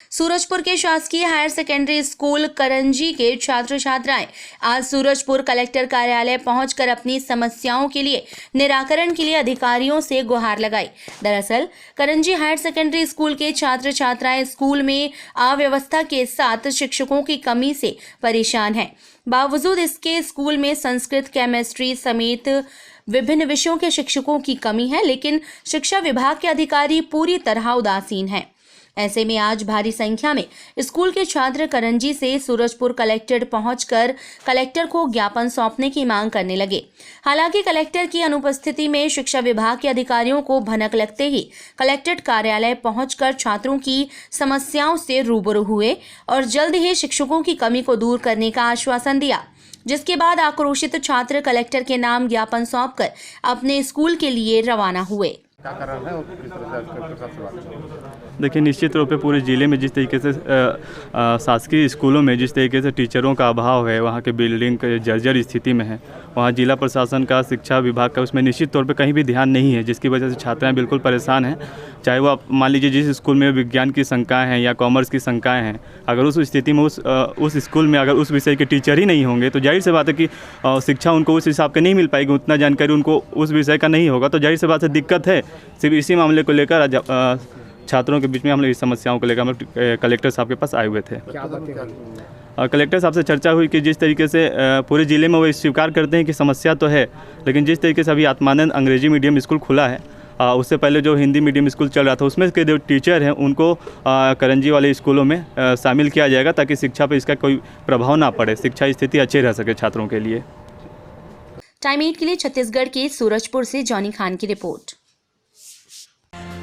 सूरजपुर के शासकीय higher secondary school Karanji के छात्र छात्राएं आज सूरजपुर कलेक्टर कार्यालय पहुंचकर अपनी समस्याओं के लिए निराकरण के लिए अधिकारियों से गुहार लगाई। दरअसल करंजी हायर सेकेंडरी स्कूल के छात्र छात्राएं स्कूल में अव्यवस्था के साथ शिक्षकों की कमी से परेशान हैं। बावजूद इसके स्कूल में संस्कृत, केमिस्ट्री समेत विभिन्न विषयों के शिक्षकों की कमी है, लेकिन शिक्षा विभाग के अधिकारी पूरी तरह उदासीन हैं। ऐसे में आज भारी संख्या में स्कूल के छात्र करंजी से सूरजपुर कलेक्ट्रेट पहुंचकर कलेक्टर को ज्ञापन सौंपने की मांग करने लगे। हालांकि कलेक्टर की अनुपस्थिति में शिक्षा विभाग के अधिकारियों को भनक लगते ही कलेक्ट्रेट कार्यालय पहुंचकर छात्रों की समस्याओं से रूबरू हुए और जल्द ही शिक्षकों की कमी को दूर करने का आश्वासन दिया, जिसके बाद आक्रोशित छात्र कलेक्टर के नाम ज्ञापन सौंपकर अपने स्कूल के लिए रवाना हुए। देखिए, निश्चित रूप से पूरे ज़िले में जिस तरीके से शासकीय स्कूलों में जिस तरीके से टीचरों का अभाव है, वहाँ के बिल्डिंग जर्जर स्थिति में है, वहाँ जिला प्रशासन का, शिक्षा विभाग का उसमें निश्चित तौर पे कहीं भी ध्यान नहीं है, जिसकी वजह से छात्राएं बिल्कुल परेशान हैं। चाहे वो आप मान लीजिए जिस स्कूल में विज्ञान की शंकाएँ हैं या कॉमर्स की शंकाएँ हैं, अगर उस स्थिति में उस स्कूल में अगर उस विषय के टीचर ही नहीं होंगे तो जाहिर सी बात है कि शिक्षा उनको उस हिसाब के नहीं मिल पाएगी, उतना जानकारी उनको उस विषय का नहीं होगा, तो जाहिर सी बात है दिक्कत है। सिर्फ इसी मामले को लेकर छात्रों के बीच में हम लोग इस समस्याओं को लेकर हम लोग कलेक्टर साहब के पास आए हुए थे। कलेक्टर साहब से चर्चा हुई कि जिस तरीके से पूरे ज़िले में वो स्वीकार करते हैं कि समस्या तो है, लेकिन जिस तरीके से अभी आत्मानंद अंग्रेजी मीडियम स्कूल खुला है, उससे पहले जो हिंदी मीडियम स्कूल चल रहा था उसमें के जो टीचर हैं उनको करंजी वाले स्कूलों में शामिल किया जाएगा, ताकि शिक्षा पर इसका कोई प्रभाव ना पड़े, शिक्षा स्थिति अच्छी रह सके छात्रों के लिए। टाइम 8 के लिए छत्तीसगढ़ के सूरजपुर से जॉनी खान की रिपोर्ट।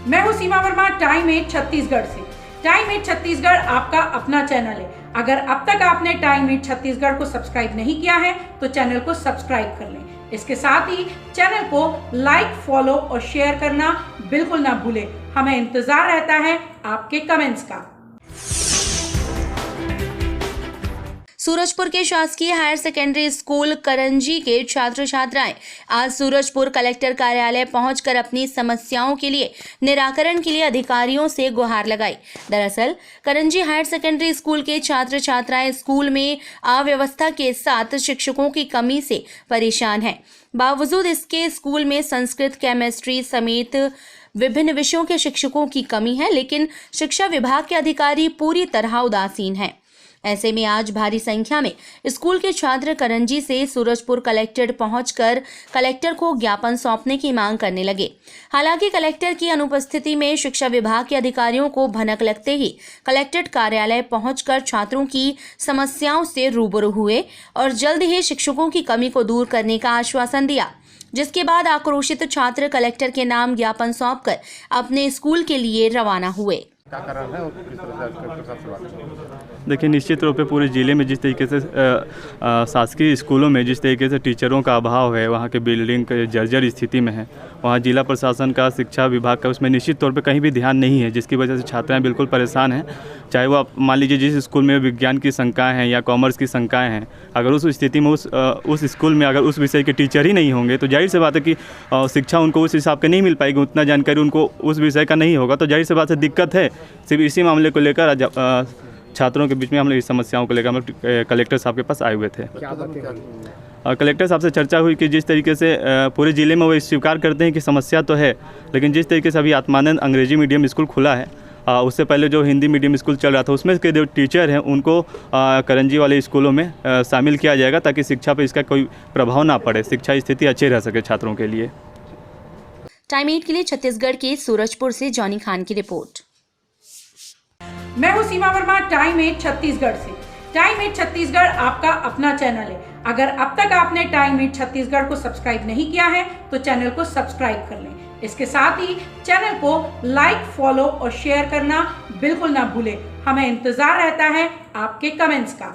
मैं हूं सीमा वर्मा, टाइम 8 छत्तीसगढ़ से। टाइम 8 छत्तीसगढ़ आपका अपना चैनल है। अगर अब तक आपने टाइम 8 छत्तीसगढ़ को सब्सक्राइब नहीं किया है तो चैनल को सब्सक्राइब कर लें। इसके साथ ही चैनल को लाइक, फॉलो और शेयर करना बिल्कुल ना भूलें। हमें इंतजार रहता है आपके कमेंट्स का। सूरजपुर के शासकीय हायर सेकेंडरी स्कूल करंजी के छात्र छात्राएं आज सूरजपुर कलेक्टर कार्यालय पहुंचकर अपनी समस्याओं के लिए निराकरण के लिए अधिकारियों से गुहार लगाई। दरअसल करंजी हायर सेकेंडरी स्कूल के छात्र छात्राएं स्कूल में अव्यवस्था के साथ शिक्षकों की कमी से परेशान हैं। बावजूद इसके स्कूल में संस्कृत, केमिस्ट्री समेत विभिन्न विषयों के शिक्षकों की कमी है, लेकिन शिक्षा विभाग के अधिकारी पूरी तरह उदासीन हैं। ऐसे में आज भारी संख्या में स्कूल के छात्र करंजी से सूरजपुर कलेक्ट्रेट पहुंचकर कलेक्टर को ज्ञापन सौंपने की मांग करने लगे। हालांकि कलेक्टर की अनुपस्थिति में शिक्षा विभाग के अधिकारियों को भनक लगते ही कलेक्ट्रेट कार्यालय पहुंचकर छात्रों की समस्याओं से रूबरू हुए और जल्द ही शिक्षकों की कमी को दूर करने का आश्वासन दिया, जिसके बाद आक्रोशित छात्र कलेक्टर के नाम ज्ञापन सौंपकर अपने स्कूल के लिए रवाना हुए। देखिए, निश्चित रूप से पूरे ज़िले में जिस तरीके से शासकीय स्कूलों में जिस तरीके से टीचरों का अभाव है, वहाँ के बिल्डिंग जर्जर स्थिति में है, वहाँ जिला प्रशासन का, शिक्षा विभाग का उसमें निश्चित तौर पे कहीं भी ध्यान नहीं है, जिसकी वजह से छात्राएं बिल्कुल परेशान हैं। चाहे वो आप मान लीजिए जिस स्कूल में विज्ञान की शंकाएँ हैं या कॉमर्स की शंकाएँ हैं, अगर उस स्थिति में उस स्कूल में अगर उस विषय के टीचर ही नहीं होंगे तो जाहिर सी बात है कि शिक्षा उनको उस हिसाब के नहीं मिल पाएगी, उतना जानकारी उनको उस विषय का नहीं होगा, तो जाहिर सी बात है दिक्कत है। सिर्फ इसी मामले को लेकर छात्रों के बीच में हम लोग इस समस्याओं को लेकर हम लोग कलेक्टर साहब के पास आए हुए थे। कलेक्टर साहब से चर्चा हुई कि जिस तरीके से पूरे ज़िले में वो स्वीकार करते हैं कि समस्या तो है, लेकिन जिस तरीके से अभी आत्मानंद अंग्रेजी मीडियम स्कूल खुला है, उससे पहले जो हिंदी मीडियम स्कूल चल रहा था उसमें के जो टीचर हैं उनको करंजी वाले स्कूलों में शामिल किया जाएगा, ताकि शिक्षा पर इसका कोई प्रभाव ना पड़े, शिक्षा स्थिति अच्छी रह सके छात्रों के लिए। टाइम 8 के लिए छत्तीसगढ़ के सूरजपुर से जॉनी खान की रिपोर्ट। मैं हूं सीमा वर्मा, टाइम 8 छत्तीसगढ़ से। टाइम 8 छत्तीसगढ़ आपका अपना चैनल है। अगर अब तक आपने टाइम 8 छत्तीसगढ़ को सब्सक्राइब नहीं किया है तो चैनल को सब्सक्राइब कर लें। इसके साथ ही चैनल को लाइक, फॉलो और शेयर करना बिल्कुल ना भूलें। हमें इंतजार रहता है आपके कमेंट्स का।